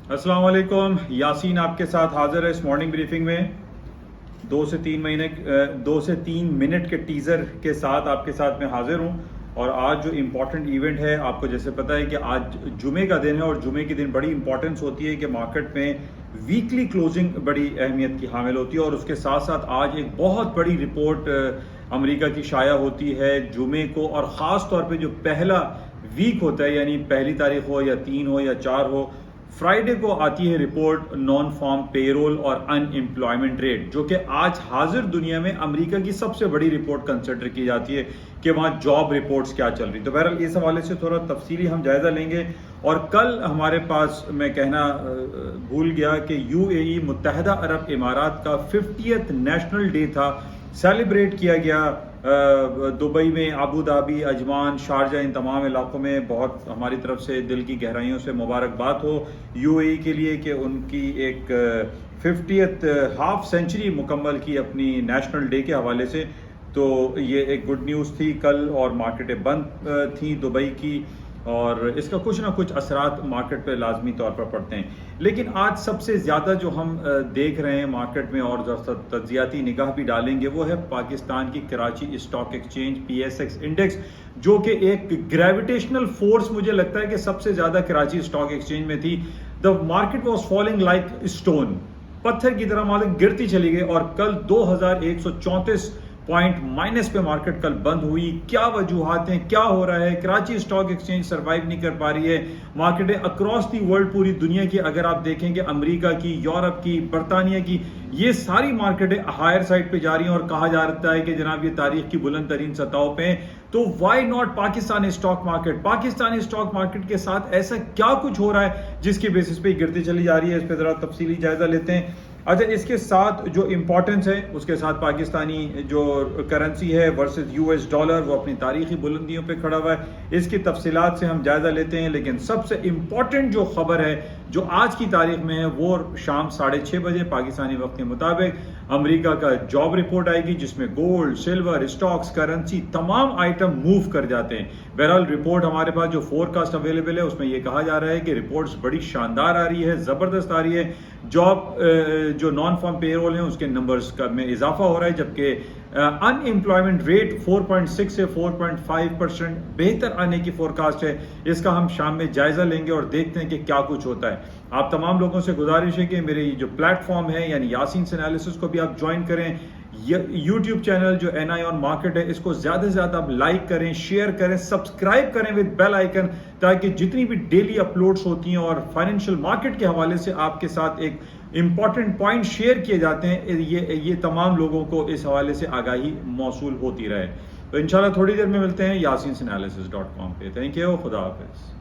السلام علیکم، یاسین آپ کے ساتھ حاضر ہے اس مارننگ بریفنگ میں 2 سے 3 منٹ کے ٹیزر کے ساتھ آپ کے ساتھ میں حاضر ہوں۔ اور آج جو امپورٹنٹ ایونٹ ہے، آپ کو جیسے پتہ ہے کہ آج جمعے کا دن ہے، اور جمعے کے دن بڑی امپورٹنس ہوتی ہے کہ مارکیٹ میں ویکلی کلوزنگ بڑی اہمیت کی حامل ہوتی ہے، اور اس کے ساتھ ساتھ آج ایک بہت بڑی رپورٹ امریکہ کی شائع ہوتی ہے جمعے کو، اور خاص طور پہ جو پہلا ویک ہوتا ہے، یعنی پہلی تاریخ ہو یا 3 ہو یا 4 ہو، فرائیڈے کو آتی ہے رپورٹ نان فارم پے رول اور ان امپلائمنٹ ریٹ، جو کہ آج حاضر دنیا میں امریکہ کی سب سے بڑی رپورٹ کنسیڈر کی جاتی ہے کہ وہاں جاب رپورٹس کیا چل رہی۔ تو بہرحال اس حوالے سے تھوڑا تفصیلی ہم جائزہ لیں گے۔ اور کل ہمارے پاس، میں کہنا بھول گیا کہ UAE متحدہ عرب امارات کا 50th نیشنل ڈے تھا، سیلیبریٹ کیا گیا دبئی میں، ابوظہبی، عجمان، شارجہ، ان تمام علاقوں میں۔ بہت ہماری طرف سے دل کی گہرائیوں سے مبارکباد ہو UAE کے لیے کہ ان کی ایک 50th ہاف سینچری مکمل کی اپنی نیشنل ڈے کے حوالے سے۔ تو یہ ایک گڈ نیوز تھی کل، اور مارکیٹیں بند تھیں دبئی کی، اور اس کا کچھ نہ کچھ اثرات مارکیٹ پہ لازمی طور پر پڑتے ہیں۔ لیکن آج سب سے زیادہ جو ہم دیکھ رہے ہیں مارکیٹ میں، اور تجزیاتی نگاہ بھی ڈالیں گے، وہ ہے پاکستان کی Karachi stock exchange PSX index, جو کہ ایک گریویٹیشنل فورس مجھے لگتا ہے کہ سب سے زیادہ کراچی اسٹاک ایکسچینج میں تھی۔ The market was falling like stone, پتھر کی طرح مارکیٹ گرتی چلی گئی، اور کل 2134 پوائنٹ مائنس پہ مارکیٹ کل بند ہوئی۔ کیا وجوہات ہیں، کیا ہو رہا ہے؟ کراچی اسٹاک ایکسچینج سروائیو نہیں کر پا رہی ہے۔ مارکیٹیں اکراس دی ورلڈ، پوری دنیا کی اگر آپ دیکھیں کہ امریکہ کی، یورپ کی، برطانیہ کی، یہ ساری مارکیٹیں ہائر سائڈ پہ جا رہی ہیں، اور کہا جا رہا ہے کہ جناب یہ تاریخ کی بلند ترین سطحوں پہ ہیں۔ تو why not Pakistani stock market? Pakistani stock market کے ساتھ ایسا کیا کچھ ہو رہا ہے جس کی بیسس پہ گرتی چلی جا رہی ہے؟ اس پہ ذرا تفصیلی جائزہ لیتے ہیں۔ اچھا، اس کے ساتھ جو امپورٹنس ہے، اس کے ساتھ پاکستانی جو کرنسی ہے ورسز US ڈالر، وہ اپنی تاریخی بلندیوں پہ کھڑا ہوا ہے۔ اس کی تفصیلات سے ہم جائزہ لیتے ہیں، لیکن سب سے امپورٹنٹ جو خبر ہے جو آج کی تاریخ میں ہے، وہ شام 6:30 بجے پاکستانی وقت کے مطابق امریکہ کا جاب رپورٹ آئے گی، جس میں گولڈ، سلور، اسٹاکس، کرنسی، تمام آئٹم موو کر جاتے ہیں۔ بہرحال رپورٹ ہمارے پاس جو فور کاسٹ اویلیبل ہے، اس میں یہ کہا جا رہا ہے کہ رپورٹس بڑی شاندار آ رہی ہے، زبردست آ رہی ہے۔ جاب جو نان فارم پے رول ہیں، اس کے نمبرز میں اضافہ ہو رہا ہے، جبکہ ان امپلائمنٹ ریٹ 4.6 سے 4.5% بہتر آنے کی فورکاسٹ ہے۔ اس کا ہم شام میں جائزہ لیں گے اور دیکھتے ہیں کہ کیا کچھ ہوتا ہے۔ آپ تمام لوگوں سے گزارش ہے کہ میرے یہ جو پلیٹ فارم ہے، یعنی یاسین انالیسس کو بھی آپ جوائن کریں۔ یوٹیوب چینل جو NI آن مارکیٹ ہے، اس کو زیادہ سے زیادہ آپ لائک کریں، شیئر کریں، سبسکرائب کریں ود بیل آئیکن، تاکہ جتنی بھی ڈیلی اپلوڈز ہوتی ہیں اور فائنینشیل مارکیٹ کے حوالے سے آپ کے ساتھ ایک امپورٹنٹ پوائنٹ شیئر کیے جاتے ہیں، یہ تمام لوگوں کو اس حوالے سے آگاہی موصول ہوتی رہے۔ تو انشاءاللہ تھوڑی دیر میں ملتے ہیں یاسینسنالیسس.com پہ۔ تھینک یو، خدا حافظ۔